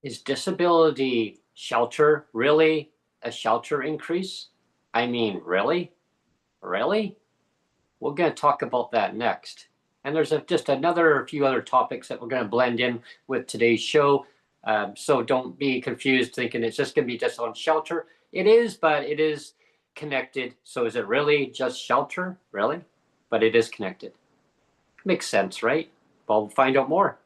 Is disability shelter really a shelter increase? I mean, really? Really? We're going to talk about that next. And there's just another few other topics that we're going to blend in with today's show. So don't be confused thinking it's just going to be just on shelter. It is, but it is connected. So is it really just shelter? Really? But it is connected. Makes sense, right? Well, we'll find out more.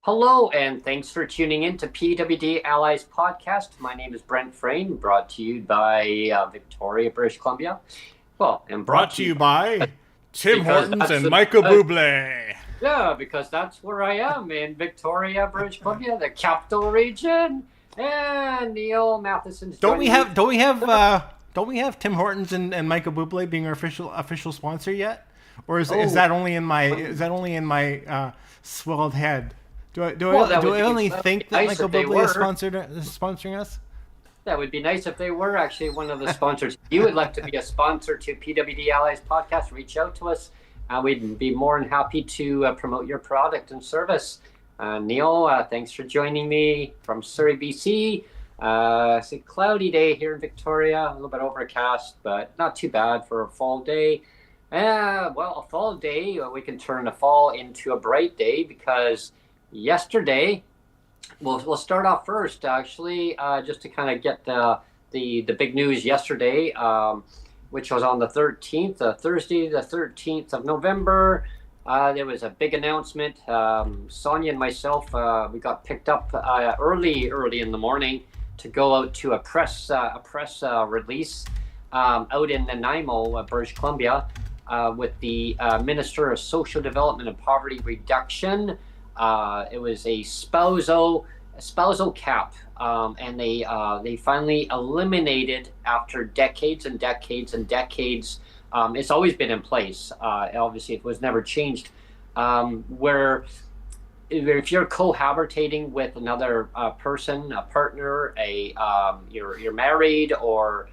Hello, and thanks for tuning in to PWD Allies podcast. My name is Brent Frain, brought to you by Victoria, British Columbia. Well, and brought to you by Tim Hortons and Michael Bublé. Yeah, because that's where I am, in Victoria, British Columbia, the capital region. And Neil Matheson's Don't we have Tim Hortons and Michael Bublé being our official sponsor yet? Or is that only in my swelled head? Do I only think that Michael Bublé is sponsoring us? That would be nice if they were actually one of the sponsors. If you would like to be a sponsor to PWD Allies podcast, reach out to us. We'd be more than happy to promote your product and service. Neil, thanks for joining me from Surrey, BC. It's a cloudy day here in Victoria, a little bit overcast, but not too bad for a fall day. Well, a fall day, we can turn a fall into a bright day because yesterday, we'll start off first, actually, just to kind of get the big news yesterday, which was on the 13th, Thursday, the 13th of November. There was a big announcement. Sonia and myself, we got picked up early in the morning to go out to a press release out in Nanaimo, British Columbia, with the Minister of Social Development and Poverty Reduction. It was a spousal cap, and they finally eliminated, after decades and decades and decades. It's always been in place. Obviously, it was never changed. Where if you're cohabitating with another person, a partner, you're married, or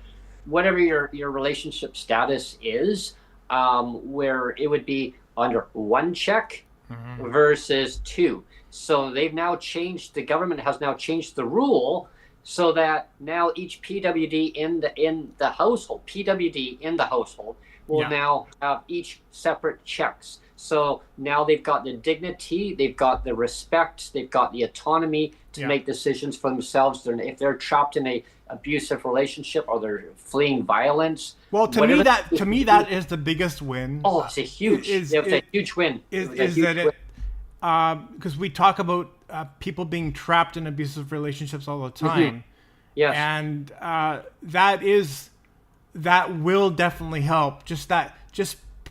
whatever your relationship status is, where it would be under one check. Mm-hmm. Versus two. So they've now changed, the government has now changed the rule so that now each PWD in the household will now have each separate checks. So now they've got the dignity, they've got the respect, they've got the autonomy to make decisions for themselves. If they're trapped in a abusive relationship or they're fleeing violence. Well, to me that is the biggest win. Oh, it's a huge win. Because we talk about people being trapped in abusive relationships all the time. Mm-hmm. Yes. And that will definitely help. Just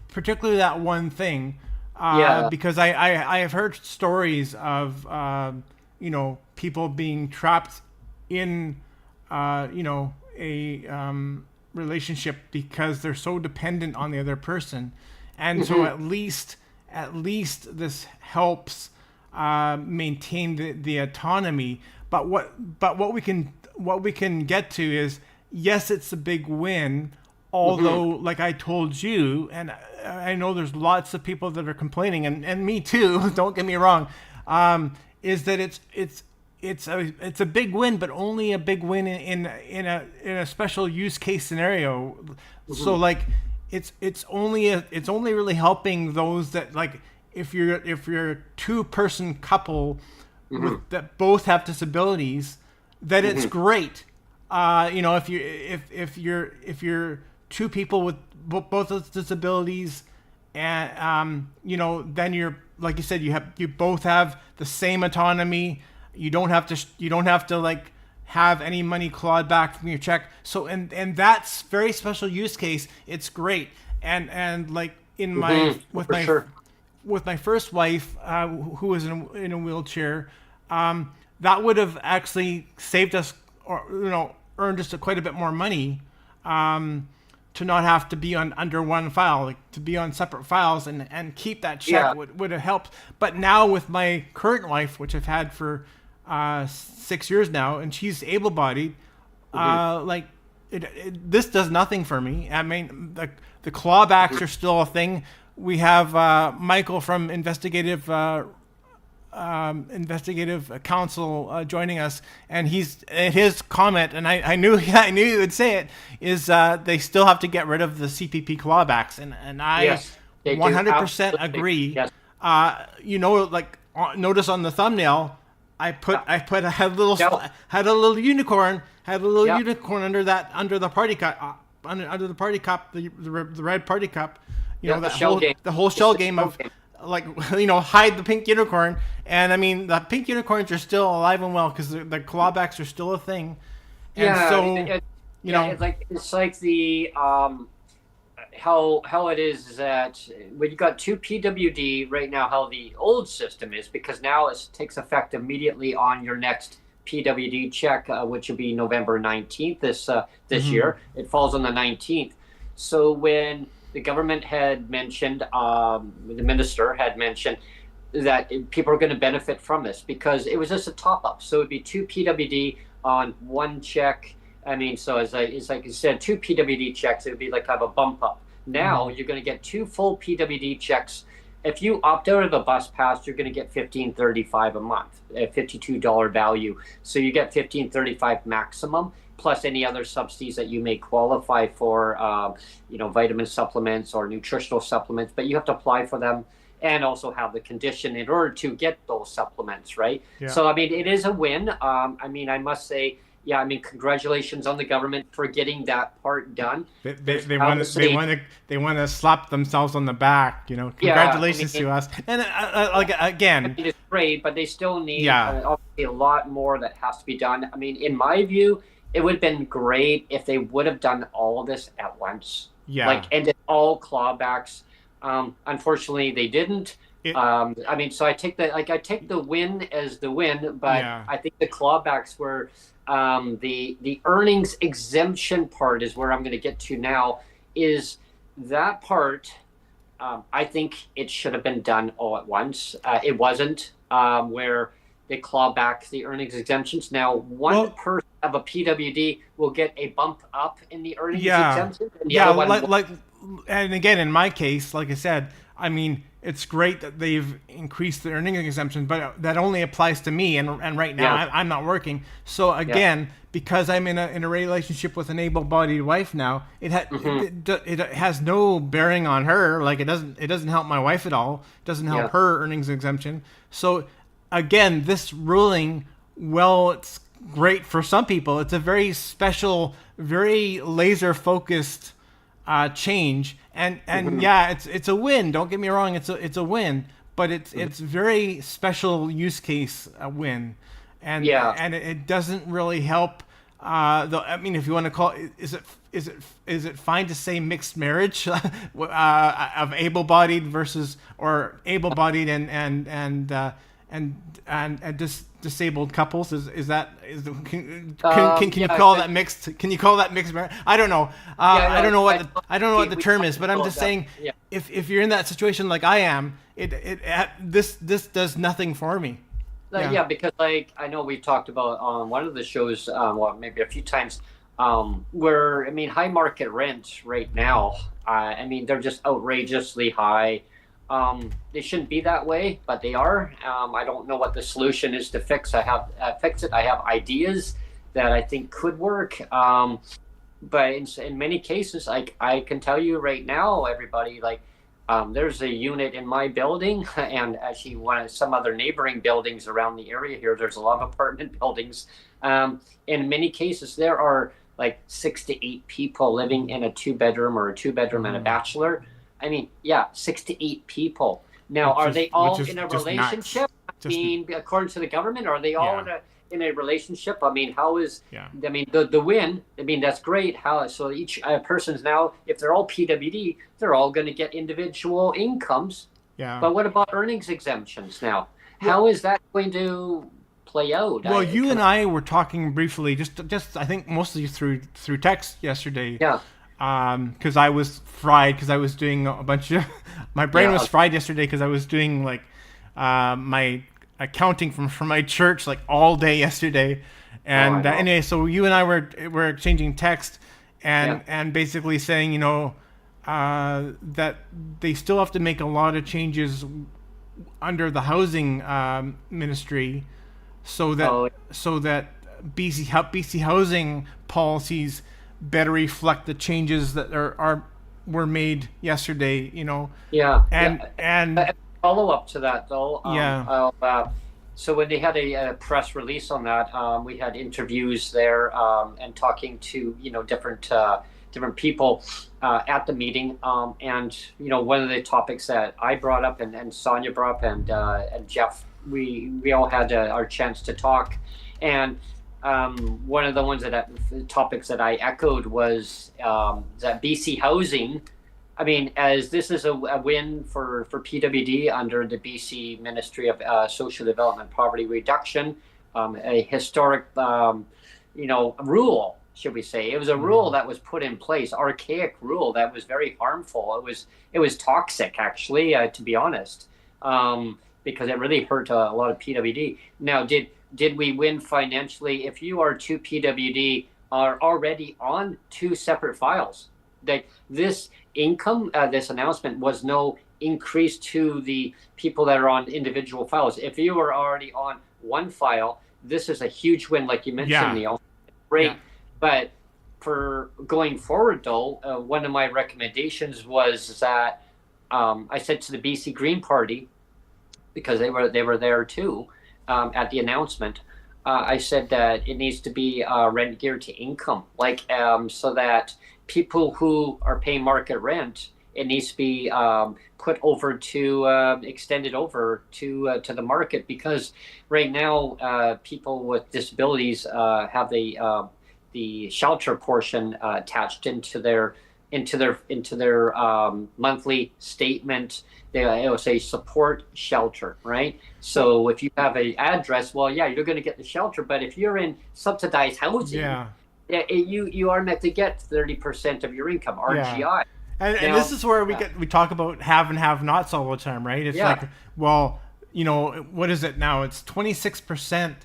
particularly that one thing. Because I have heard stories of people being trapped in a relationship because they're so dependent on the other person, and mm-hmm. So at least this helps maintain the autonomy. But what we can get to is, yes, it's a big win. Although, mm-hmm. like I told you, and I know there's lots of people that are complaining, and me too. Don't get me wrong. Is that it's a big win, but only a big win in a special use case scenario. Mm-hmm. So like it's only really helping those that, like, if you're a 2-person couple mm-hmm. that both have disabilities, that mm-hmm. it's great. If you're 2 people with both those disabilities, and then you're, like you said, you both have the same autonomy. You don't have to like have any money clawed back from your check. So and that's very special use case. It's great. And like in my For sure. with my first wife, who was in a wheelchair, that would have actually saved us, or earned us quite a bit more money, to not have to be on under one file, like to be on separate files and keep that check Yeah. would have helped. But now with my current wife, which I've had for 6 years now, and she's able-bodied, like this does nothing for me. I mean, the clawbacks are still a thing. We have Michael from investigative counsel joining us, and his comment, and I knew you would say it, is they still have to get rid of the CPP clawbacks, and I Yes, they do. 100% Absolutely. agree. Yes. Like notice on the thumbnail, I had a little Yep. unicorn, Yep. under the party cup, under the party cup, the red party cup. Yeah, the shell game. The whole shell It's the game shell of game. like hide the pink unicorn. And I mean, the pink unicorns are still alive and well because the clawbacks are still a thing. And Yeah, so it's like the how it is that when you got two PWD right now, how the old system is, because now it takes effect immediately on your next PWD check, which will be November 19th this year. It falls on the 19th. So when the government had mentioned, the minister had mentioned that people are going to benefit from this because it was just a top up. So it'd be two PWD on one check. I mean, so it's like you said, two PWD checks, it would be like kind of a bump up. Now you're going to get two full PWD checks. If you opt out of a bus pass, you're going to get $15.35 a month, a $52 value. So you get $15.35 maximum, plus any other subsidies that you may qualify for, vitamin supplements or nutritional supplements, but you have to apply for them and also have the condition in order to get those supplements, right? Yeah. So, I mean, it is a win. I mean, I must say, yeah, I mean, congratulations on the government for getting that part done. They want to slap themselves on the back, Congratulations to us. And again, I mean, it's great, but they still need Yeah. obviously a lot more that has to be done. I mean, in my view, it would have been great if they would have done all of this at once. Yeah. Like ended all clawbacks. Unfortunately, they didn't. I mean, so I take the win as the win, but Yeah. I think the clawbacks were the earnings exemption part is where I'm going to get to now. Is that part? I think it should have been done all at once. It wasn't. Where they claw back the earnings exemptions. Now, one person of a PWD will get a bump up in the earnings exemption. And the other one and again, in my case, like I said, I mean, it's great that they've increased the earnings exemption, but that only applies to me. And right now, I'm not working. So again, because I'm in a relationship with an able-bodied wife now, it has no bearing on her. Like it doesn't help my wife at all. It doesn't help her earnings exemption. So again, this ruling, well, it's great for some people. It's a very special, very laser-focused change, and it's a win. Don't get me wrong, it's a win, but it's very special use case win, and it doesn't really help. Though I mean, if you want to call it, is it fine to say mixed marriage of able-bodied versus or able-bodied and disabled couples? Can you call that mixed? Can you call that mixed marriage? I don't know. I don't know what the term is, but I'm just saying, if you're in that situation like I am, this does nothing for me. Because like I know we talked about on one of the shows, maybe a few times, where I mean high market rent right now. I mean they're just outrageously high. They shouldn't be that way, but they are. I don't know what the solution is to fix it. I have ideas that I think could work. But in many cases, like I can tell you right now, everybody, like there's a unit in my building, and actually some other neighboring buildings around the area here. There's a lot of apartment buildings. In many cases, there are like 6 to 8 people living in a 2-bedroom or a 2-bedroom and a bachelor. I mean, 6 to 8 people. Now, are they all in a relationship? I mean, according to the government, are they all in a? in a relationship? I mean, how is, Yeah. I mean, the win, I mean, that's great. How, so each person's now, if they're all PWD, they're all going to get individual incomes. Yeah. But what about earnings exemptions now? Well, How is that going to play out? well, you and I were talking briefly, just I think mostly through text yesterday. Yeah. Because I was fried because I was doing a bunch of my brain was fried yesterday because I was doing like my accounting from my church like all day yesterday, and anyway, so you and I were exchanging text and basically saying, you know, that they still have to make a lot of changes under the housing ministry so that BC housing policies better reflect the changes that were made yesterday, you know. And follow up to that though. Yeah. So when they had a press release on that, we had interviews there and talking to, you know, different people at the meeting. And you know, one of the topics that I brought up and Sonia brought up and Jeff, we all had our chance to talk. And one of the ones topics that I echoed was that BC housing. I mean, as this is a win for PWD under the BC Ministry of Social Development Poverty Reduction, a historic, you know, rule, should we say? It was a rule that was put in place, archaic rule that was very harmful. It was toxic, actually, to be honest, because it really hurt a lot of PWD. Now, did we win financially? If you are two PWD are already on two separate files, that this income, this announcement was no increase to the people that are on individual files. If you are already on one file, this is a huge win, like you mentioned, Neil. Great. Yeah. But for going forward, though, one of my recommendations was that I said to the BC Green Party, because they were there too, at the announcement, I said that it needs to be rent geared to income, like so that people who are paying market rent, it needs to be put over to extended over to the market, because right now people with disabilities have the shelter portion attached into their monthly statement. It will say support shelter, right? So if you have an address, well, yeah, you're going to get the shelter. But if you're in subsidized housing, you are meant to get 30% of your income, RGI. Yeah. And this is where we talk about have and have nots all the time, right? It's like, well, you know, what is it now? It's 26%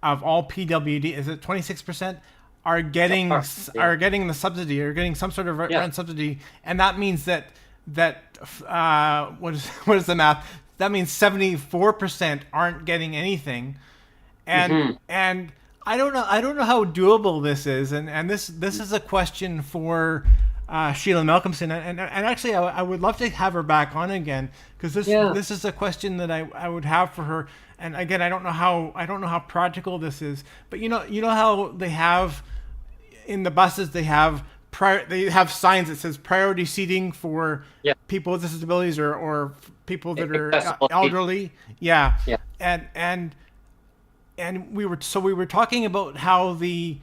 of all PWD. Is it 26%? Are getting the subsidy, or getting some sort of rent subsidy, and that means that what is the math? That means 74% aren't getting anything, and and I don't know how doable this is, and this is a question for Sheila Malcolmson, and actually I would love to have her back on again, because this is a question that I would have for her. And again, I don't know how practical this is, but you know how they have in the buses, they have signs that says priority seating for people with disabilities or people that are elderly. And we were talking about how the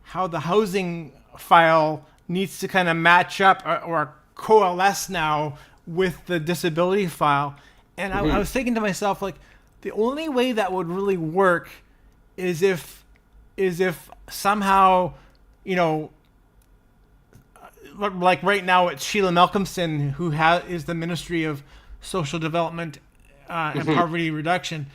housing file needs to kind of match up or coalesce now with the disability file. And I was thinking to myself, like, the only way that would really work is if somehow, you know, like right now it's Sheila Malcolmson who is the Ministry of Social Development and Poverty Reduction,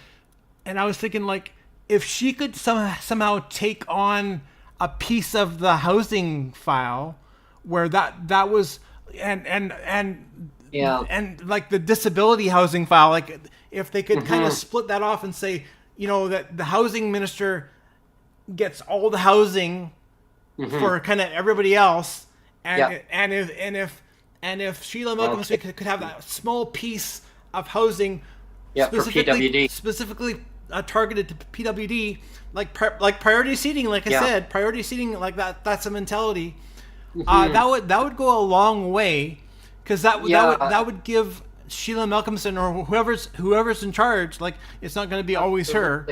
and I was thinking, like, if she could somehow take on a piece of the housing file where that was and like the disability housing file, like if they could kind of split that off and say, you know, that the housing minister gets all the housing for kind of everybody else, and if Sheila Malcolmson could have that small piece of housing specifically targeted to PWD, like priority seating, like I said, priority seating, like that's a mentality. That would go a long way, because that would give Sheila Malcolmson or whoever's in charge, like, it's not going to be always her,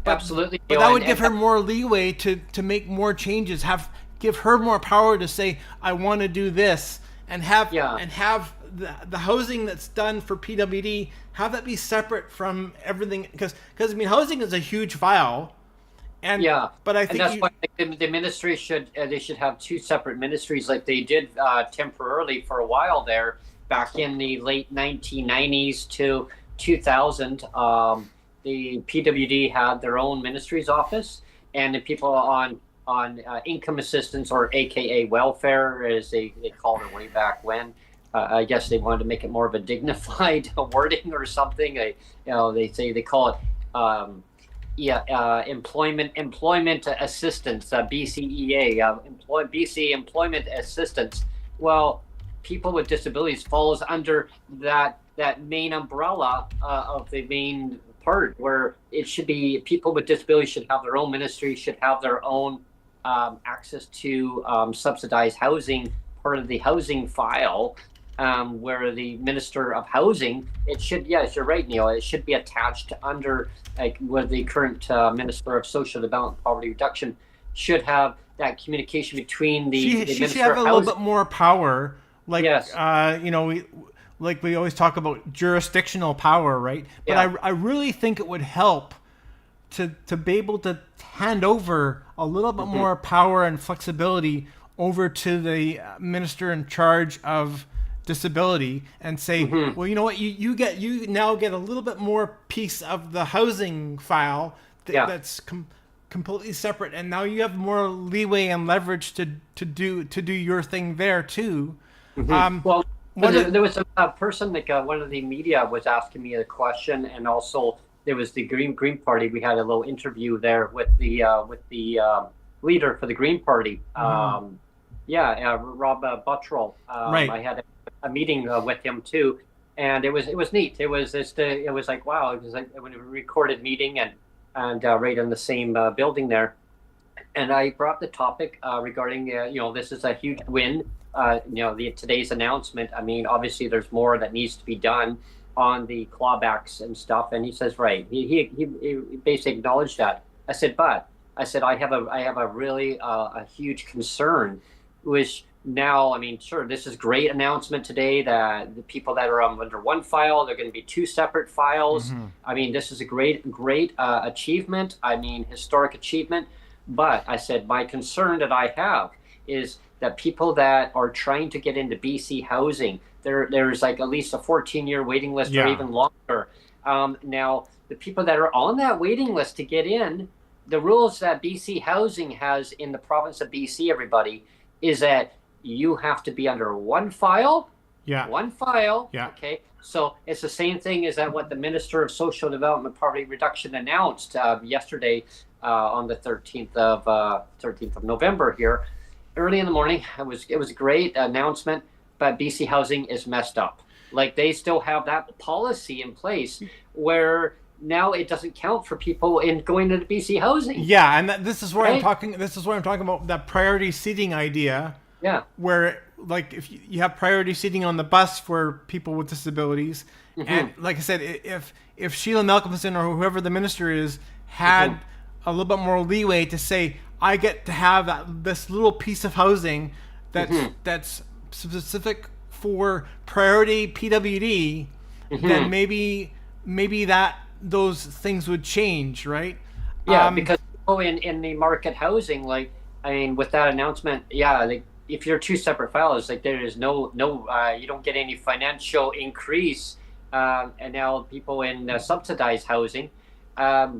Absolutely. But that would give her more leeway to make more changes, give her more power to say, I want to do this, and have the housing that's done for PWD, have that be separate from everything, because I mean, housing is a huge file. And but I think that's why the ministry should they should have two separate ministries, like they did temporarily for a while there back in the late 1990s to 2000. The PWD had their own ministry's office, and the people on income assistance, or AKA welfare, as they called it way back when. I guess they wanted to make it more of a dignified wording or something. They call it. Employment assistance, BCEA, BC employment assistance. Well, people with disabilities falls under that main umbrella of the main part, where it should be people with disabilities should have their own ministry, should have their own access to subsidized housing, part of the housing file. Where the Minister of Housing, it should, yes, you're right, Neil, it should be attached under, like, where the current Minister of Social Development and Poverty Reduction should have that communication between the she Minister should have of a Housing. little bit more power, like, yes. We always talk about jurisdictional power, right? But I really think it would help to be able to hand over a little bit more power and flexibility over to the minister in charge of disability, and say, well, you know what, you now get a little bit more piece of the housing file that's completely separate, and now you have more leeway and leverage to do your thing there too. Well, there was a person, like one of the media was asking me a question, and also there was the Green Party. We had a little interview there with the leader for the Green Party. Rob Buttrell. Right. I had a meeting with him too, and it was neat. It was like, wow, it was like a recorded meeting, and right in the same building there. And I brought the topic regarding this is a huge win. Today's announcement. I mean, obviously there's more that needs to be done on the clawbacks and stuff. And he says, right. He basically acknowledged that. I said I have a really a huge concern, which now, I mean, sure, this is great announcement today that the people that are under one file, they're going to be two separate files. I mean, this is a great achievement. I mean, historic achievement. But I said, my concern that I have is that people that are trying to get into BC housing, there's like at least a 14-year waiting list or even longer. Now, the people that are on that waiting list to get in, the rules that BC Housing has in the province of BC, everybody, is that you have to be under one file. One file. Okay. So it's the same thing as that what the Minister of Social Development and Poverty Reduction announced yesterday on the 13th of November here. Early in the morning, it was a great announcement, but BC Housing is messed up. Like, they still have that policy in place where now it doesn't count for people in going into BC Housing. Yeah, and this is where I'm talking. This is where I'm talking about that priority seating idea. Yeah. Where, like, if you have priority seating on the bus for people with disabilities, and like I said, if Sheila Malcolmson or whoever the minister is had a little bit more leeway to say, I get to have this little piece of housing that's specific for priority PWD, then maybe that those things would change, right? Yeah, because in the market housing, like, I mean, with that announcement, if you're two separate files, like, there is no you don't get any financial increase. And now people in subsidized housing,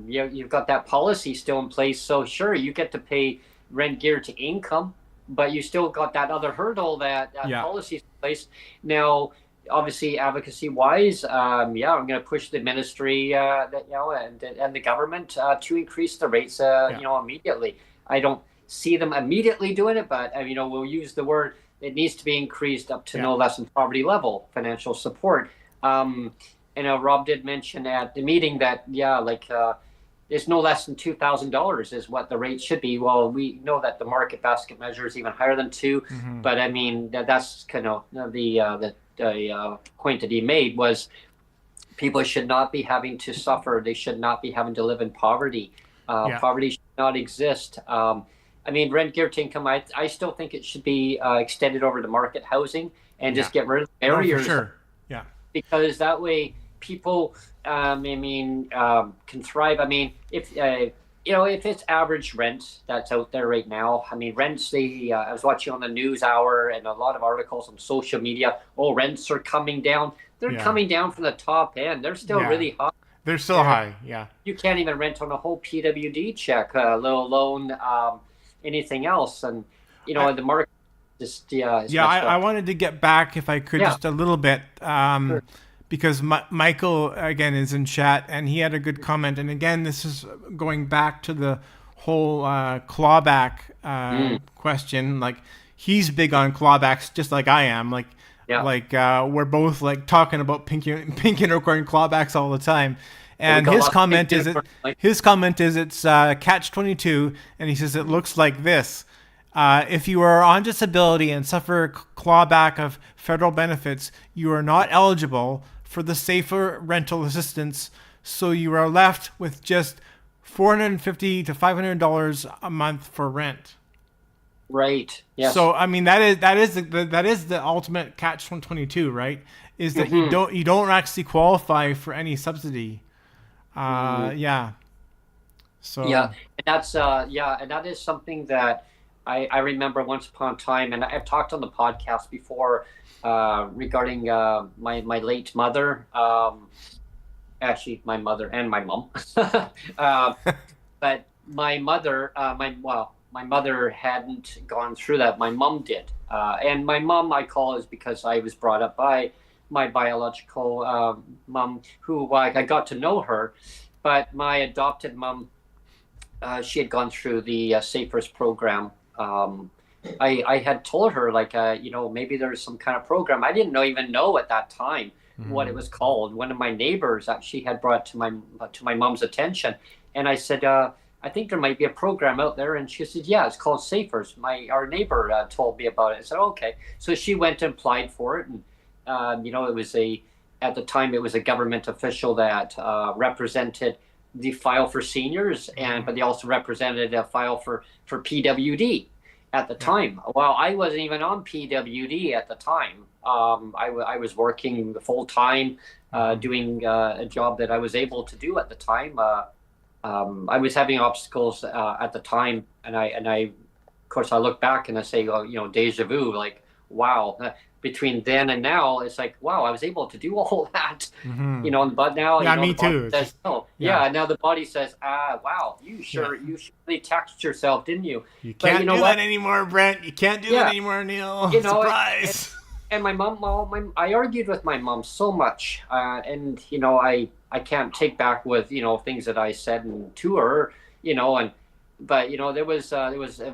you've got that policy still in place. So sure, you get to pay rent geared to income, but you still got that other hurdle that policy is in place. Now, obviously, advocacy wise, I'm going to push the ministry, and the government to increase the rates, immediately. I don't see them immediately doing it, but we'll use the word. It needs to be increased up to no less than poverty level financial support. Rob did mention at the meeting that it's no less than $2,000 is what the rate should be. Well, we know that the market basket measure is even higher than two, but I mean that's kind of the point that he made was people should not be having to suffer. They should not be having to live in poverty. Yeah. Poverty should not exist. I mean, rent guaranteed income, I still think it should be extended over to market housing and Yeah. just get rid of the No, for barriers, sure. Yeah. because that way people, can thrive. I mean, if if it's average rent that's out there right now, I mean, rents. I was watching on the news hour and a lot of articles on social media. Oh, rents are coming down. They're Yeah. coming down from the top end. They're still Yeah. really high. They're still There, high. Yeah. you can't even rent on a whole PWD check, let alone anything else. And I, the market just is Yeah, messed I up. wanted to get back, if I could, Yeah, just a little bit, sure. because Michael, again, is in chat, and he had a good comment. And again, this is going back to the whole clawback Mm, question. Like, he's big on clawbacks, just like I am. yeah. We're both like talking about pink unicorn clawbacks all the time. Well, we And got lots of big unicorns, like, his comment is it's catch 22, and he says it looks like this. If you are on disability and suffer clawback of federal benefits, you are not eligible for the safer rental assistance, so you are left with just $450 to $500 a month for rent. right. Yes. So I mean that is the ultimate catch 122, right? Is that Hmm. you don't actually qualify for any subsidy. Hmm. Yeah. Yeah, So and and that is something that I remember once upon a time, and I've talked on the podcast before regarding my late mother. Actually, my mother and my mom. uh, but my mother, my mother hadn't gone through that. My mom did, and my mom I call is because I was brought up by my biological mom, who, like, I got to know her, but my adopted mom, she had gone through the Safers program. I had told her, like, maybe there's some kind of program. I didn't even know at that time what it was called. One of my neighbors actually had brought to my mom's attention, and I said, I think there might be a program out there. And she said, yeah, it's called Safers. Our neighbor told me about it. I said, okay. So she went and applied for it, and it was at the time it was a government official that represented the file for seniors, and but they also represented a file for PWD at the yeah. time. Well, I wasn't even on PWD at the time. I was working full time, doing a job that I was able to do at the time. I was having obstacles at the time, and of course, I look back and I say, well, deja vu, like, wow. Between then and now, it's like, wow, I was able to do all that, but now, Yeah, the me body too. It's says just no. yeah. Yeah, now the body says, wow, Yeah. you surely taxed yourself, didn't you? You But you can't know do that what? anymore, Brent. You can't do that Yeah, anymore, Neil. you know, and, Surprise. and my mom, well, I argued with my mom so much, and I can't take back with things that I said to her, and but there was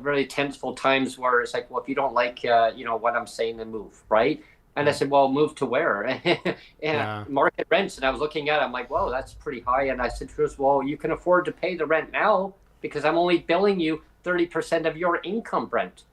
really tenseful times where it's like, well, if you don't like what I'm saying, then move, right? And I Yeah. said, well, move to where? And Yeah. market rents. And I was looking at it, I'm like, whoa, that's pretty high. And I said to her, well, you can afford to pay the rent now because I'm only billing you 30% of your income, Brent.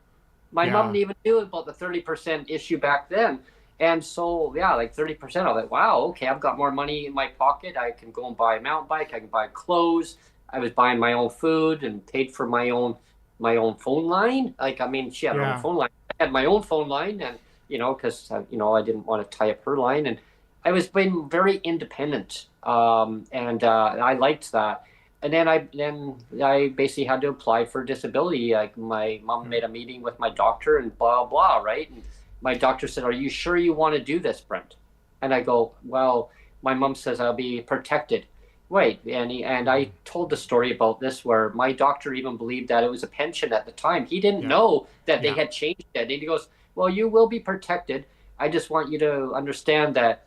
My mom Yeah. didn't even knew about the 30% issue back then. And so, yeah, like 30%, I was like, wow, okay, I've got more money in my pocket. I can go and buy a mountain bike. I can buy clothes. I was buying my own food and paid for my own phone line. Like, I mean, she had her own Yeah. phone line. I had my own phone line, and because I didn't want to tie up her line, and I was being very independent, and I liked that. And then I basically had to apply for disability. Like, my mom made a meeting with my doctor and blah blah, right? And my doctor said, "Are you sure you want to do this, Brent?" And I go, "Well, my mom says I'll be protected." Wait, and I told the story about this where my doctor even believed that it was a pension at the time. He didn't Yeah. know that they Yeah. had changed it. And he goes, "Well, you will be protected. I just want you to understand that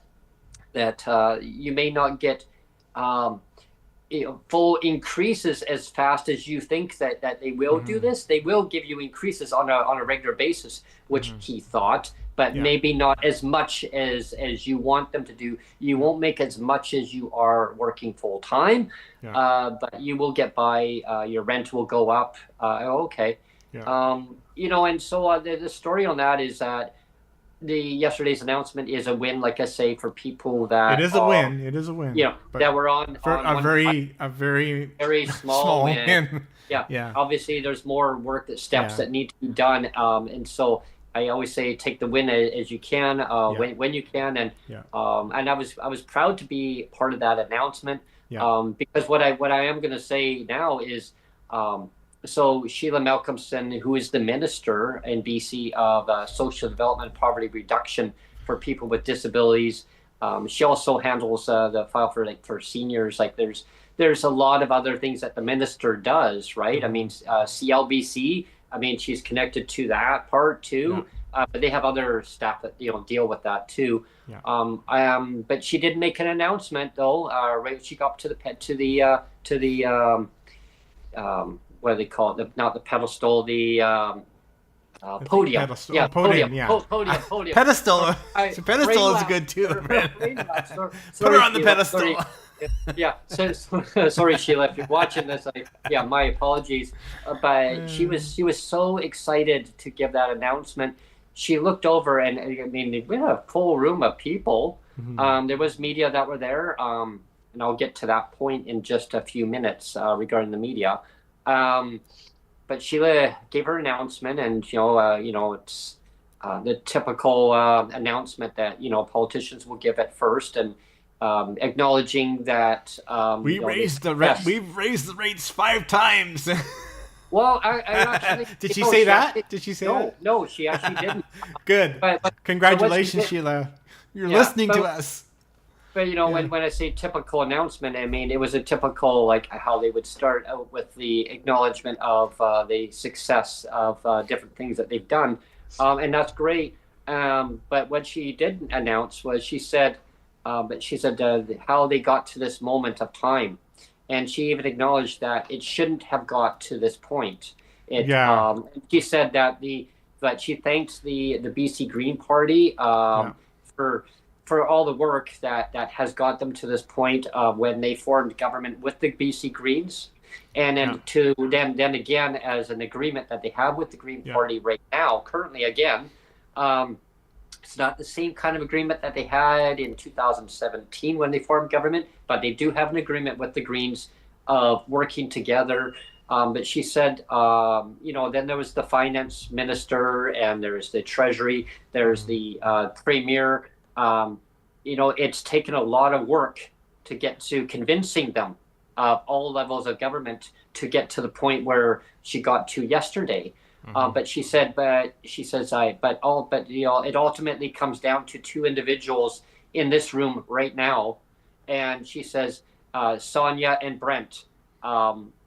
you may not get um, full increases as fast as you think that they will do Hmm. this. They will give you increases on a regular basis," which Hmm. he thought, but Yeah. maybe not as much as you want them to do. You Yeah. won't make as much as you are working full time, Yeah. but you will get by. Your rent will go up. Okay. Yeah. And so the story on that is that the yesterday's announcement is a win, like I say, for people It that is a win. It is a you win. know, But that were on for one a very very small small win. win. Yeah, Yeah. obviously there's more work that steps Yeah. that need to be done, and so I always say take the win as you can, Yeah. when you can, Yeah. and I was proud to be part of that announcement, Yeah. because what I am going to say now is, so Sheila Malcolmson, who is the minister in BC of social development and poverty reduction for people with disabilities, she also handles the file for for seniors. Like there's a lot of other things that the minister does, right? I Mm-hmm. mean, CLBC. I mean, she's connected to that part Yeah. too, but they have other staff that deal with that too. Yeah. But she did make an announcement though. Right, when she got up to the what do they call it? Not the pedestal, the I think podium. pedestal. Yeah, Oh, podium. Yeah. Podium. Pedestal. I, Pedestal is laugh. good too. Brain laugh. Put her Sorry, on the Sheila. pedestal. Sorry. Yeah. Sorry, Sheila, if you're watching this. Yeah, my apologies. But she was so excited to give that announcement. She looked over, and I mean, we had a full room of people. Mhm. There was media that were there, and I'll get to that point in just a few minutes regarding the media. Um, but Sheila gave her announcement, and it's the typical announcement that politicians will give at first, and acknowledging that they success. We've raised the rates 5 times. Well, I actually Did she no, say she that? actually Did she say no, that? no, she actually didn't. Good. But what she Congratulations, did, Sheila. You're yeah, listening to us. but Yeah. when I say typical announcement, I mean it was a typical like how they would start out with the acknowledgement of the success of different things that they've done, and that's great. But what she didn't announce was she said how they got to this moment of time, and she even acknowledged that it shouldn't have got to this point. Yeah. She said that she thanks the BC Green Party Yeah. for all the work that has got them to this point when they formed government with the BC Greens, and Yeah. then to then again as an agreement that they have with the Green Yeah. Party right now, currently again. Um, it's not the same kind of agreement that they had in 2017 when they formed government, but they do have an agreement with the Greens of working together. But she said, then there was the finance minister, and there's the treasury, there's Mhm. the premier. It's taken a lot of work to get to convincing them of all levels of government to get to the point where she got to yesterday. Mhm. But she says, it ultimately comes down to two individuals in this room right now, and she says, Sonia and Brent.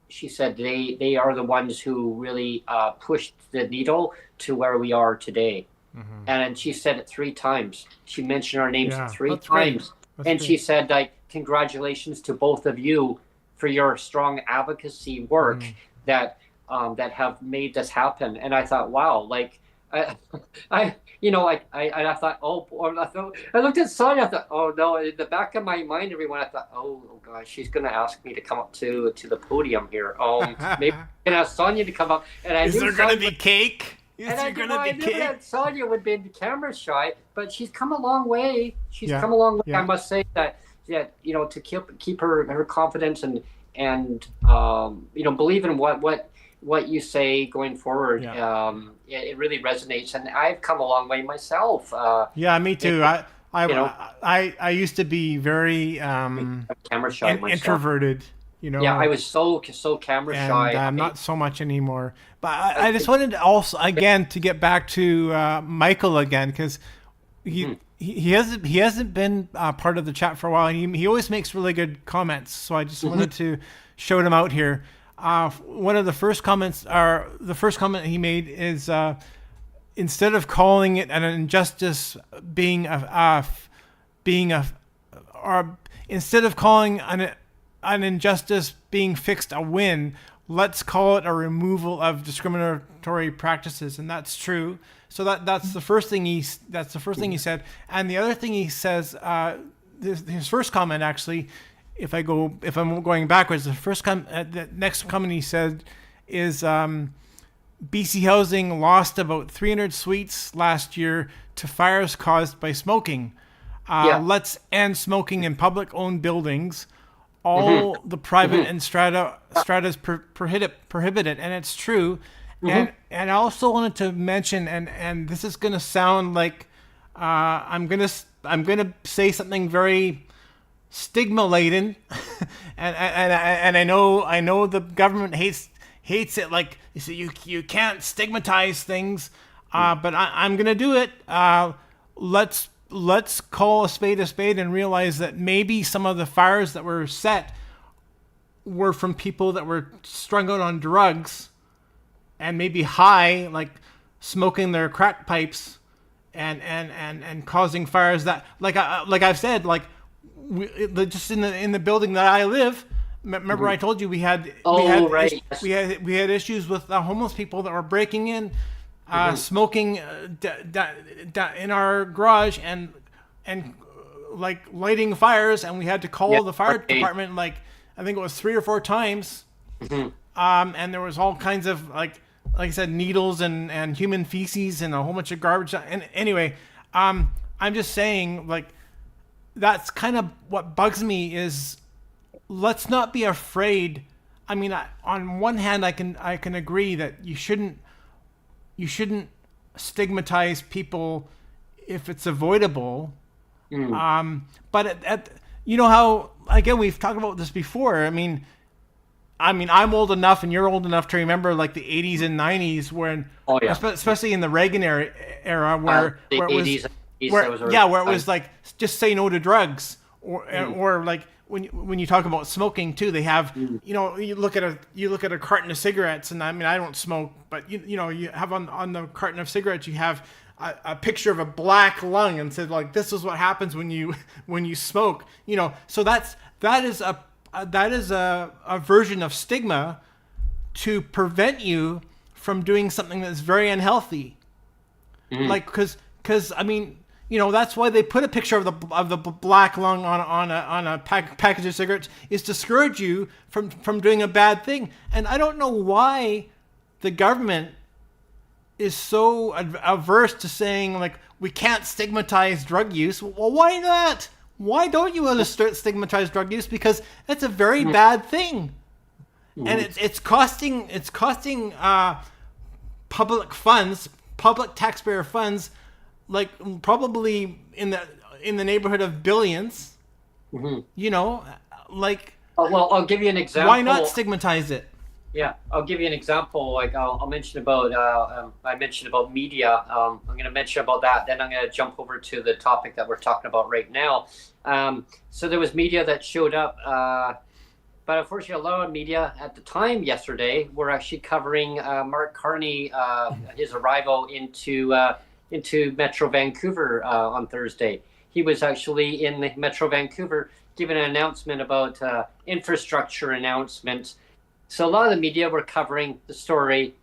She said they are the ones who really pushed the needle to where we are today. Mhm. And she said it 3 times. She mentioned our names Yeah. three That's great. times, That's and she great. said, like, congratulations to both of you for your strong advocacy work Mhm. that have made this happen. And I thought, wow, like, I, I thought, I looked at Sonia. I thought, oh no. In the back of my mind, everyone, I thought, oh gosh, she's gonna ask me to come up to the podium here. Maybe I can ask Sonia to come up. And I Is knew there gonna Sonia be cake? Is and there I knew, gonna I be knew cake? that Sonia would be camera shy, but she's come a long way. She's Yeah. come a long way. I Yeah. must say that to keep her confidence and believe in what you say going forward. Yeah. It really resonates, and I've come a long way myself. Yeah. Me It, too. you know, I used to be very I'm camera shy myself. introverted. Yeah, I was so camera And shy. not so much anymore. But I just wanted to also again to get back to Michael again because Mhm. he hasn't been part of the chat for a while, and he always makes really good comments. So I just wanted to shout him out here. One of the first comments, or the first comment he made is instead of calling it an injustice or instead of calling an injustice being fixed a win, let's call it a removal of discriminatory practices, and that's true. So that's the first thing he said, and the other thing he says, his first comment actually, if I'm going backwards, the next comment he said is BC Housing lost about 300 suites last year to fires caused by smoking. Yeah. Let's end smoking in public-owned buildings. All the private and stratas prohibit it, and it's true. And I also wanted to mention, and this is going to sound like I'm gonna say something very stigma laden, and I know the government hates it. Like you can't stigmatize things, but I'm gonna do it. Let's call a spade and realize that maybe some of the fires that were set were from people that were strung out on drugs and maybe high, like smoking their crack pipes and causing fires that like I've said, like just in the building that I live. Remember, I told you we had Right. we had issues with homeless people that were breaking in, smoking in our garage and like lighting fires, and we had to call the fire department like I think it was 3 or 4 times. And there was all kinds of like I said, needles and human feces and a whole bunch of garbage. And anyway, I'm just saying, like, that's kind of what bugs me is let's not be afraid. I mean, on one hand, I can agree that you shouldn't stigmatize people if it's avoidable. But you know how, again, we've talked about this before. I mean, I'm old enough, and you're old enough to remember like the 80s and 90s when, especially in the Reagan era, where the where it 80s, was, where it was like just say no to drugs, or like when you talk about smoking too, they have you know you look at a carton of cigarettes, and I mean I don't smoke, but you know you have on the carton of cigarettes you have a picture of a black lung and said like this is what happens when you smoke, you know, so that is a version of stigma to prevent you from doing something that's very unhealthy. Like, because I mean, you know, that's why they put a picture of the black lung on a package of cigarettes, is to discourage you from doing a bad thing. And I don't know why the government is so averse to saying like we can't stigmatize drug use. Well, why not? Why don't you want to stigmatize drug use? Because that's a very bad thing, and it's costing public funds, public taxpayer funds, like probably in the neighborhood of billions. You know, like. Well, I'll give you an example. Why not stigmatize it? Yeah, I'll give you an example. Like I'll mention about I mentioned about media. I'm going to mention about that. Then I'm going to jump over to the topic that we're talking about right now. So there was media that showed up, but unfortunately, a lot of media at the time yesterday were actually covering Mark Carney, his arrival into Metro Vancouver on Thursday. He was actually in the Metro Vancouver giving an announcement about infrastructure announcements. So a lot of the media were covering the story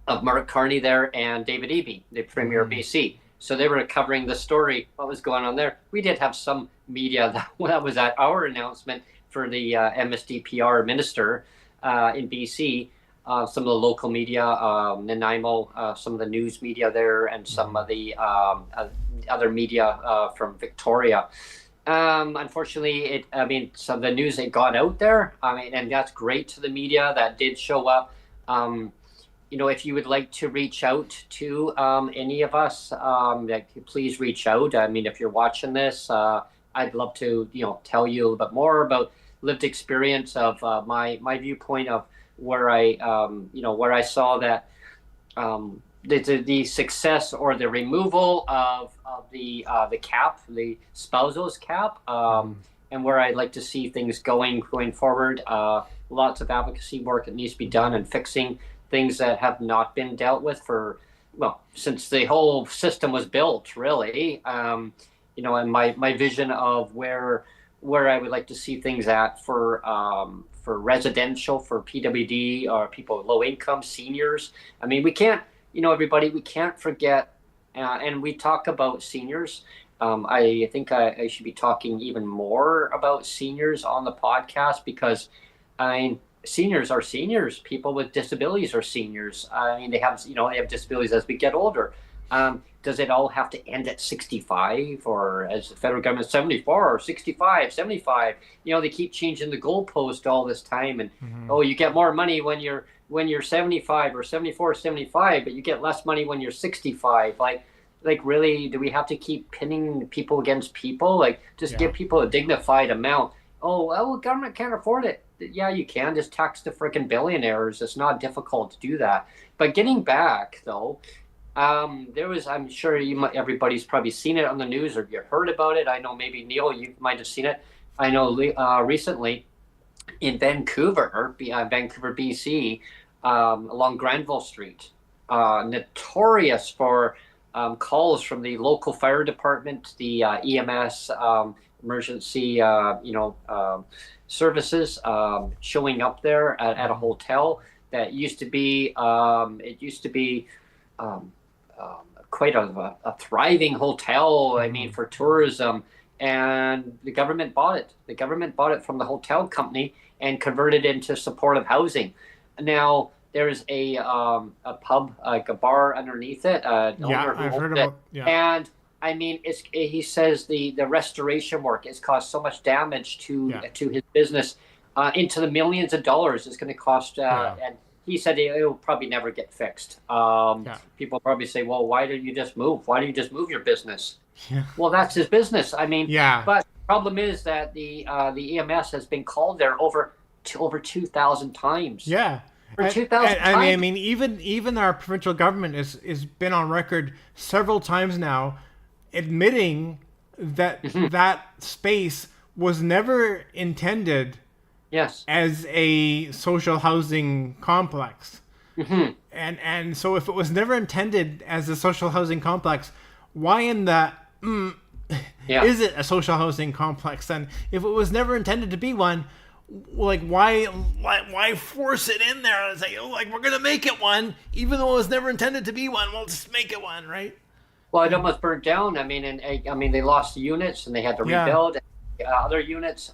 of Mark Carney there and David Eby, the Premier of BC. So they were covering the story, what was going on there. We did have some media that was at our announcement for the MSD-PR minister in BC. Some of the local media, Nanaimo, some of the news media there, and some of the other media from Victoria. Unfortunately, some of the news that got out there, and that's great to the media that did show up. You know, if you would like to reach out to any of us, please reach out. I mean, if you're watching this, I'd love to, you know, tell you a little bit more about lived experience of my viewpoint of where I saw that the success or the removal of the cap, the spousals cap, and where I'd like to see things going forward. Lots of advocacy work that needs to be done and fixing things that have not been dealt with since the whole system was built, really. You know, and my vision of where I would like to see things at for residential, for PWD, or people with low income, seniors. I mean, we can't, you know, everybody, we can't forget, and we talk about seniors. I think I should be talking even more about seniors on the podcast because seniors are seniors. People with disabilities are seniors. I mean, they have disabilities as we get older. Does it all have to end at 65, or as the federal government 74 or 65, 75? They keep changing the goalpost all this time, and Mm-hmm. oh, you get more money when you're 75 or 74 or 75, but you get less money when you're 65. Like really, do we have to keep pinning people against people? Like, just Yeah. give people a dignified amount. Oh, well, government can't afford it. Yeah, you can. Just tax the freaking billionaires. It's not difficult to do that. But getting back, though, I'm sure everybody's probably seen it on the news or you heard about it. I know maybe Neil, you might have seen it. I know recently in Vancouver, BC, along Granville Street, notorious for calls from the local fire department, the EMS, emergency, services, showing up there at a hotel that used to be, um, quite a thriving hotel. I mean, Mm-hmm. for tourism, and the government bought it. The government bought it from the hotel company and converted it into supportive housing. Now there's a pub, like a bar underneath it, an Yeah, owner who I've owns heard it, about. Yeah. and I mean, he says the restoration work has caused so much damage to Yeah. his business, into the millions of dollars it's going to cost, Yeah. and he said it'll probably never get fixed. Yeah. People probably say, well, why don't you just move? Why don't you just move your business? Yeah. Well, that's his business. I mean, Yeah. but the problem is that the EMS has been called there over 2,000 times. Yeah. For 2,000 I times. mean, even our provincial government is been on record several times now, admitting that Mhm. that space was never intended Yes. as a social housing complex. Hmm. And so if it was never intended as a social housing complex, why in the Yeah. is it a social housing complex? And if it was never intended to be one, like why force it in there and say, oh, like, we're gonna make it one, even though it was never intended to be one? We'll just make it one, right? Well, it almost burnt down. I mean, and I mean, they lost units and they had to Yeah. rebuild other units.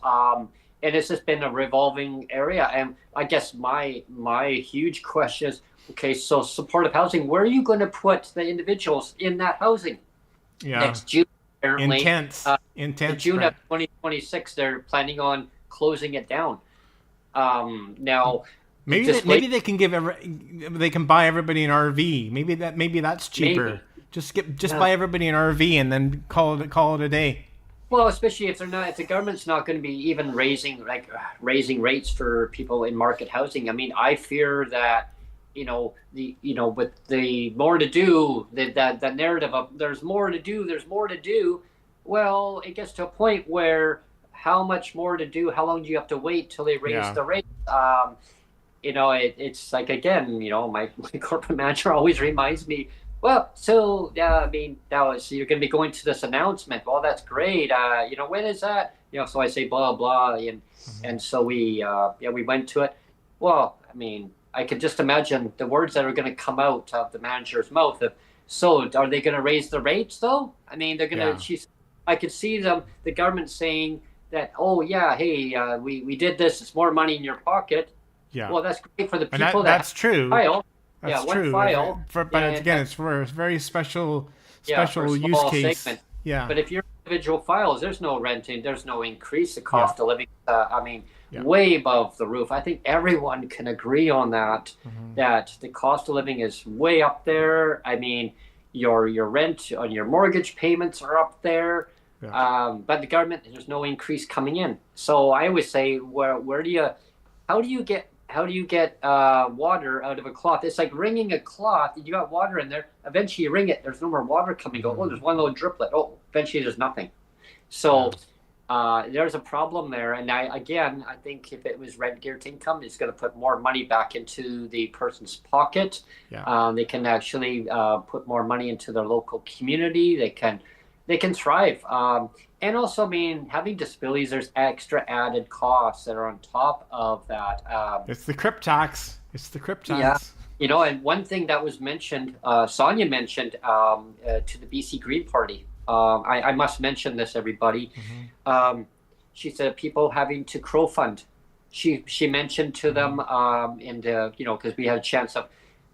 And it's just been a revolving area. And I guess my huge question is, okay, so supportive housing, where are you going to put the individuals in that housing Yeah. next June? Apparently, Intense. in Intense, June of Brent. 2026, they're planning on closing it down. Now, just Maybe wait, they can they can buy everybody an RV. Maybe that's cheaper. maybe. Just Yeah. buy everybody an RV and then call it a day. Well, especially if the government's not going to be even raising rates for people in market housing. I mean, I fear that, with the more to do, that narrative of there's more to do. Well, it gets to a point where how much more to do? How long do you have to wait till they raise Yeah. the rate? It's like, again, my corporate manager always reminds me, well, so yeah, I mean, now so you're going to be going to this announcement. Well, that's great. When is that? So I say blah blah, and so we went to it. Well, I mean, I could just imagine the words that are going to come out of the manager's mouth. So are they going to raise the rates though? I mean, they're going Yeah. to. I could see the government saying that, oh yeah, hey, we did this. It's more money in your pocket. Yeah. Well, that's great for the And people that have that's true. one file. Yeah, That's one true. file. But And again, it's for a very special for a use small case. segment. Yeah. But if you're individual files, there's no renting, there's no increase. The Yeah. cost of living, I mean, Yeah. way above the roof. I think everyone can agree on that, Mhm. that the cost of living is way up there. I mean, your rent and your mortgage payments are up there. Yeah. But the government, there's no increase coming in. So I always say, how do you get water out of a cloth? It's like wringing a cloth. You got water in there. Eventually, you wring it. There's no more water coming out. Oh, there's one little driplet. Oh, eventually, there's nothing. So there's a problem there. And I think if it was rent geared income, it's going to put more money back into the person's pocket. Yeah. They can actually put more money into their local community. They can thrive. And also, I mean, having disabilities, there's extra added costs that are on top of that. It's the crip tax. It's the crip Yeah. tax. And one thing that was mentioned, Sonia mentioned, to the BC Green Party. I must mention this, everybody. Mhm. She said people having to crowfund she mentioned to them, and because we had a chance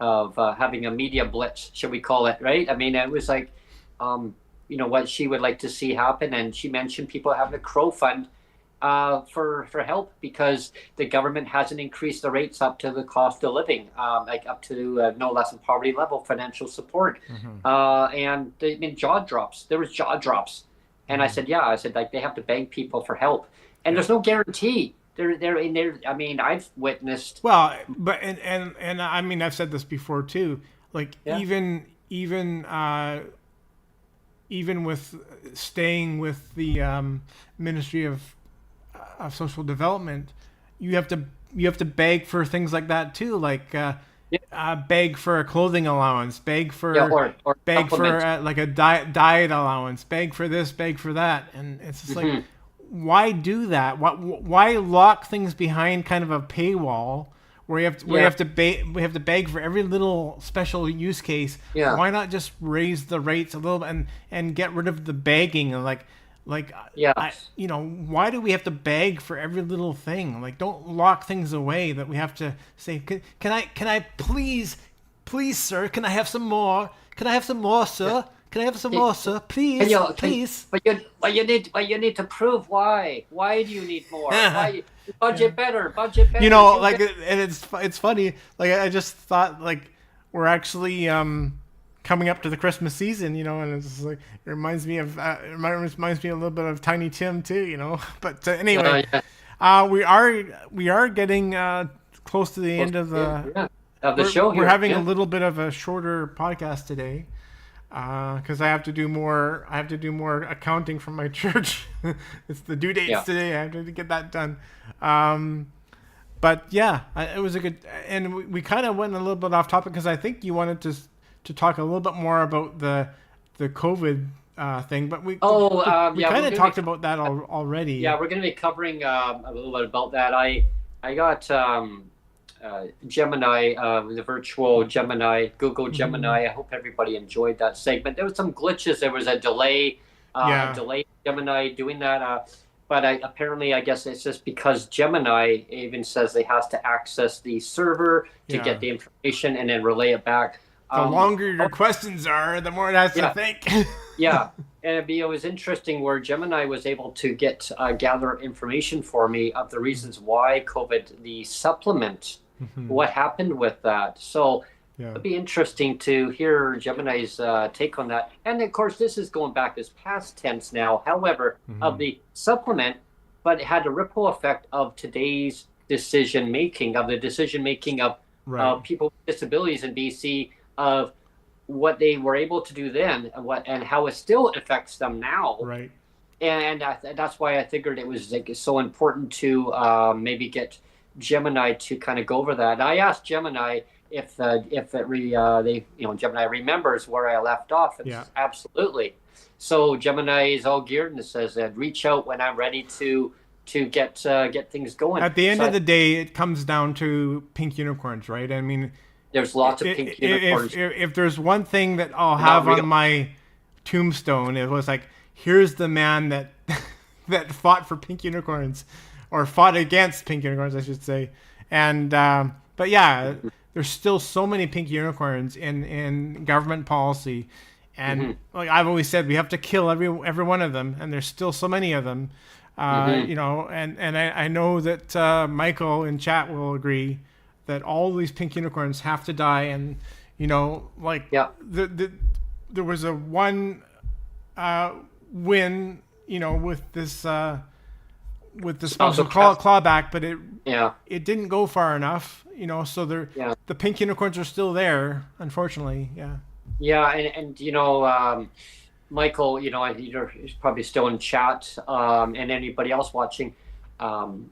of having a media blitz, should we call it, right? I mean, it was like, what she would like to see happen, and she mentioned people having a crow fund for help because the government hasn't increased the rates up to the cost of living, like up to no less than poverty level financial support, and I mean jaw drops. There was jaw drops, and I said, yeah, I said like they have to beg people for help, and there's no guarantee. They're in there. I mean, I've witnessed. Well, but and I mean, I've said this before too. Like Yeah. even with staying with the Ministry of Social Development, you have to beg for things like that too, like beg for a clothing allowance, beg for Yeah, or beg for supplement. like a diet allowance, beg for this, beg for that, and it's just like, why do that? Why lock things behind kind of a paywall where you have to beg for every little special use case? Yeah. Why not just raise the rates a little bit and get rid of the begging and Yeah. why do we have to beg for every little thing? Like, don't lock things away that we have to say, can I please, sir, can I have some more? Can I have some more, sir? Can I have some more, sir? Please, please. But you need to prove why. Why do you need more? Why budget better? Budget better. And it's funny. Like, I just thought, like, we're actually coming up to the Christmas season, and it's just like, it reminds me a little bit of Tiny Tim too, But anyway, we are getting close to the end of the show here. We're having a little bit of a shorter podcast today because I have to do more accounting from my church. It's the due dates today. I have to get that done. But yeah, it was a good, and we kind of went a little bit off topic because I think you wanted to talk a little bit more about the COVID thing, but we kind of talked about that already. Yeah, we're going to be covering a little bit about that. I got Gemini, the virtual Gemini, Google Gemini. I hope everybody enjoyed that segment. There was some glitches. There was a delay, Gemini doing that. But apparently, I guess it's just because Gemini even says they has to access the server to get the information and then relay it back. The longer your questions are, the more it has to think. Yeah, and it was interesting where Gemini was able to gather information for me of the reasons why COVID, the supplement, what happened with that. So it'd be interesting to hear Gemini's take on that. And of course, this is going back as past tense now, however, of the supplement, but it had a ripple effect of today's decision making, of people with disabilities in BC, of what they were able to do then and how it still affects them now. Right. And that's why I figured it was so important to maybe get Gemini to kind of go over that. And I asked Gemini if Gemini remembers where I left off. It's absolutely. So Gemini is all geared and it says reach out when I'm ready to get things going. At the end of the day, it comes down to pink unicorns, right? I mean, there's lots of pink unicorns. If there's one thing that I'll have on my tombstone, it was like, here's the man that that fought for pink unicorns, or fought against pink unicorns, I should say. And but yeah, there's still so many pink unicorns in government policy, and like I've always said, we have to kill every one of them, and there's still so many of them. And I know that Michael in chat will agree that all these pink unicorns have to die, and there was a one win, with this with the spousal clawback, but it didn't go far enough, so the pink unicorns are still there, unfortunately. Michael, he's probably still in chat, and anybody else watching.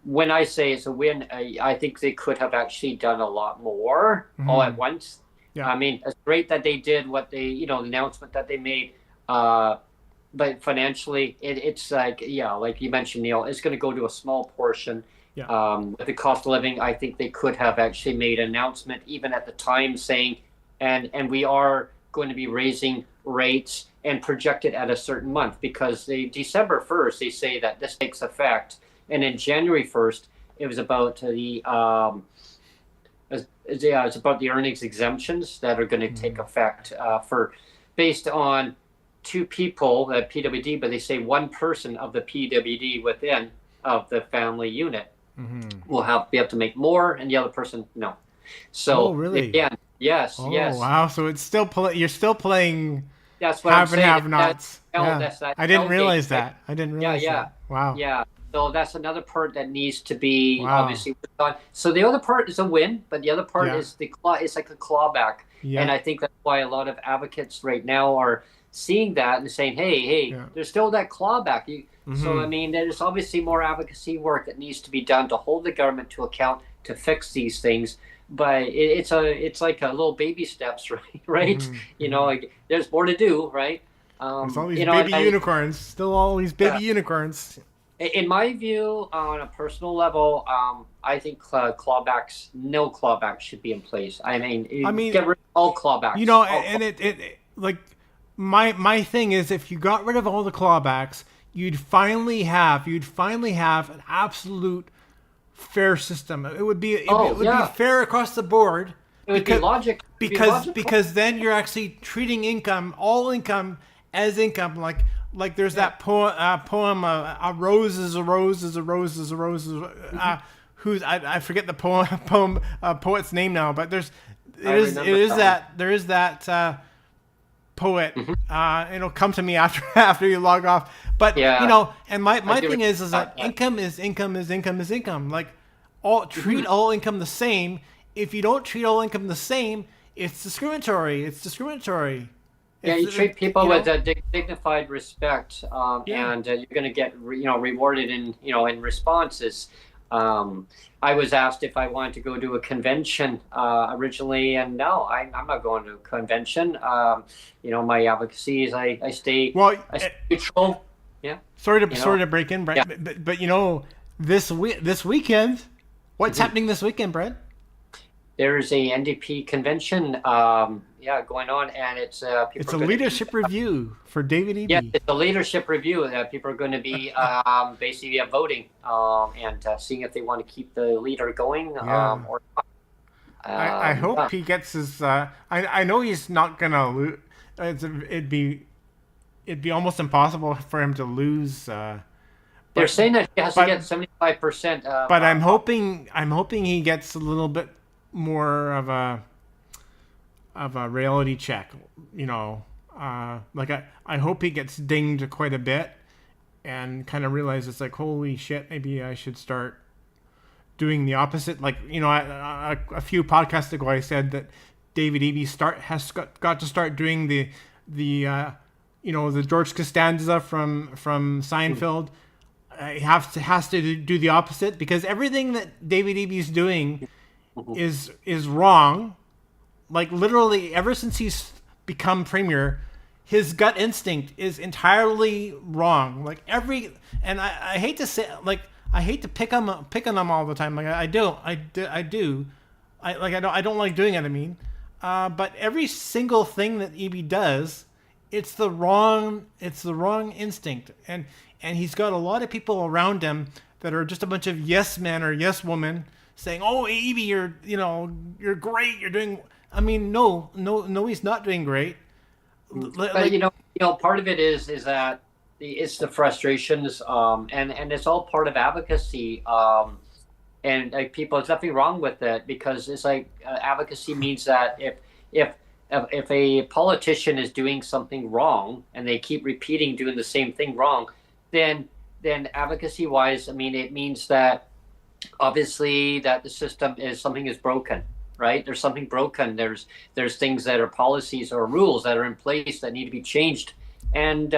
When I say it's a win, I think they could have actually done a lot more all at once. Yeah. I mean, it's great that they did what they, the announcement that they made. But financially, it's like you mentioned, Neil, it's going to go to a small portion. Yeah. With the cost of living, I think they could have actually made an announcement even at the time saying, and we are going to be raising rates and projected at a certain month, because December 1st, they say that this takes effect. And then January 1st, it was about it's about the earnings exemptions that are going to take effect for based on two people at PWD, but they say one person of the PWD within of the family unit will be able to make more, and the other person no. Oh, So really? again, yes, Oh, yes, wow. So it's still you're still playing that's what I'm have and saying. have nots. Yeah. That's that I didn't hell gate, realize right? that. I didn't Yeah, realize yeah, that. Wow. yeah. So that's another part that needs to be Wow. obviously worked on. So the other part is a win, but the other part Yeah. is the claw. It's like a clawback, and Yeah. I think that's why a lot of advocates right now are seeing that and saying, "Hey, hey, Yeah. there's still that clawback." So I Mm-hmm. mean, there's obviously more advocacy work that needs to be done to hold the government to account to fix these things. But it's like a little baby steps, right? Right? Mm-hmm. Mm-hmm. Like, there's more to do, right? There's all these And baby unicorns. Still all these baby yeah. unicorns. In my view, on a personal level, I think clawbacks, no clawbacks should be in place. I I mean, mean, get rid of all clawbacks. and it like my thing is if you got rid of all the clawbacks, you'd finally have an absolute fair system. It would be Yeah, fair across the board it would be because logic. It would be logical. then you're actually treating all income as income. Like there's Yeah. that poem a rose is a rose is a rose is a rose is who's I forget the poet's name now, but I remember there is that poet. Mhm. It'll come to me after after you log off. But Yeah, and I my do thing remember is that that. income is income. Like all treat all income the same. If you don't treat all income the same, it's discriminatory. It's discriminatory. Yeah, you treat people You with know, a dignified respect, yeah. and you're going to get rewarded in in responses. I was asked if I wanted to go to a convention originally, and no, I'm not going to a convention. My advocacy is Well, I stay neutral. Yeah, you know, sorry to break in, yeah. Brent, but this weekend, what's Mhm. happening this weekend, Brent? There's a NDP convention, going on, and it's It's people a are going to be. leadership review for David Yes, Eby. it's a leadership review. People are going to be basically voting and seeing if they want to keep the leader going Yeah. or I yeah. hope he gets his. I know he's not gonna lose. It'd be almost impossible for him to lose. They're But saying that he has to but get 75% of. but I'm hoping he gets a little bit more of a reality check. Like I hope he gets dinged quite a bit and kind of realizes like holy shit, maybe I should start doing the opposite. Like a few podcasts ago, I said that David Eby has got to start doing the the George Costanza from Seinfeld. He has to do the opposite because everything that David Eby is doing is wrong. Like literally, ever since he's become premier, his gut instinct is entirely wrong. Like and I hate to say, like I hate to pick on them all the time. Like I do. I don't like doing it. I mean, but every single thing that EB does, it's the wrong instinct, and he's got a lot of people around him that are just a bunch of yes men or yes women saying, "Oh, EB, you're great. You're doing." I mean, no, he's not doing great. But Like, part of it is that it's the frustrations, and it's all part of advocacy. And like people, there's nothing wrong with it because it's like advocacy means that if a politician is doing something wrong and they keep repeating doing the same thing wrong, then advocacy wise, I mean, it means that obviously that the system is something is broken, right? There's something broken. There's things that are policies or rules that are in place that need to be changed, and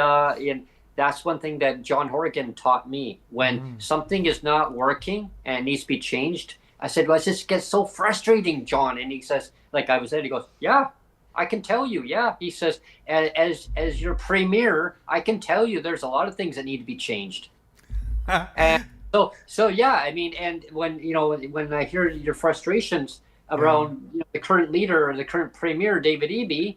that's one thing that John Horgan taught me. When something is not working and needs to be changed, I said, "Well, it just gets so frustrating, John." And he says, like I was there, he goes, "Yeah, I can tell you." Yeah, he says, as your premier, I can tell you there's a lot of things that need to be changed. And so yeah, I mean, and when I hear your frustrations yeah, around the current leader or the current premier, David Eby,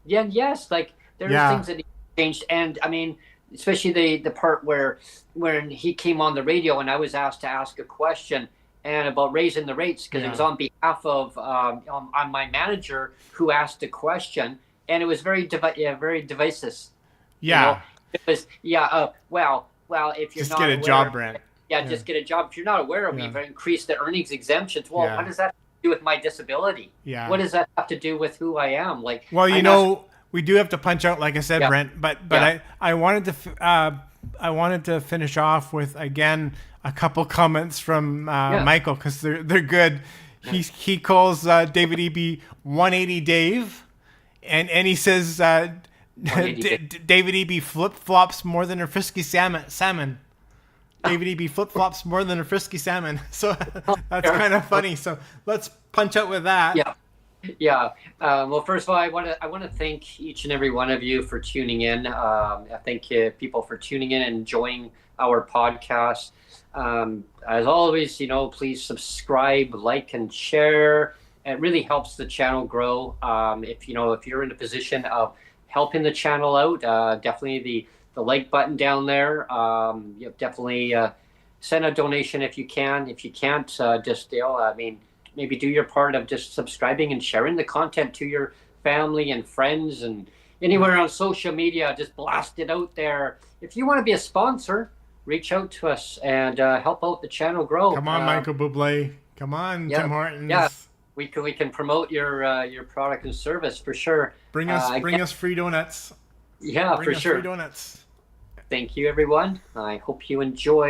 yeah, yes, like there's yeah, things that need to be changed, and I mean, especially the part where when he came on the radio and I was asked to ask a question, and about raising the rates because it was Yeah. on behalf of on my manager who asked a question, and it was very divisive. You know, Yeah. it was well, if you're Just get not a aware, job, Brent. yeah, Yeah. just get a job. If you're not aware, Yeah. we've increased the earnings exemptions. Well, what Yeah. does that have to do with my disability? Yeah. What does that have to do with who I am? Like Well, I'm asking, we do have to punch out, like I said, yeah, Brent. But yeah, I wanted to finish off with again a couple comments from yeah, Michael because they're good. He calls David Eby 180 Dave, and he says 180 days. David Eby flip flops more than a frisky salmon. David Eby flip flops more than a frisky salmon. So that's kind of funny. So let's punch out with that. Yeah. Yeah. Well, first of all, I want to thank each and every one of you for tuning in. I thank people for tuning in and enjoying our podcast. As always, please subscribe, like, and share. It really helps the channel grow. If you're in a position of helping the channel out, definitely the like button down there. Definitely send a donation if you can. If you can't, just maybe do your part of just subscribing and sharing the content to your family and friends and anywhere on social media. Just blast it out there. If you want to be a sponsor, reach out to us and help out the channel grow. Come on, Michael Bublé. Come on, Yeah, Tim Hortons. yeah, we can promote your product and service for sure. Bring us free donuts. Yeah, Bring for us sure. free donuts. Thank you, everyone. I hope you enjoy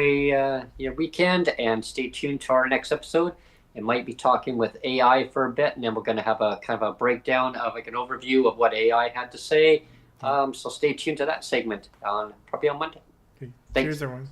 your weekend and stay tuned to our next episode. It might be talking with AI for a bit, and then we're going to have a kind of a breakdown of like an overview of what AI had to say. So stay tuned to that segment probably on Monday. Okay. Thanks. Cheers, everyone.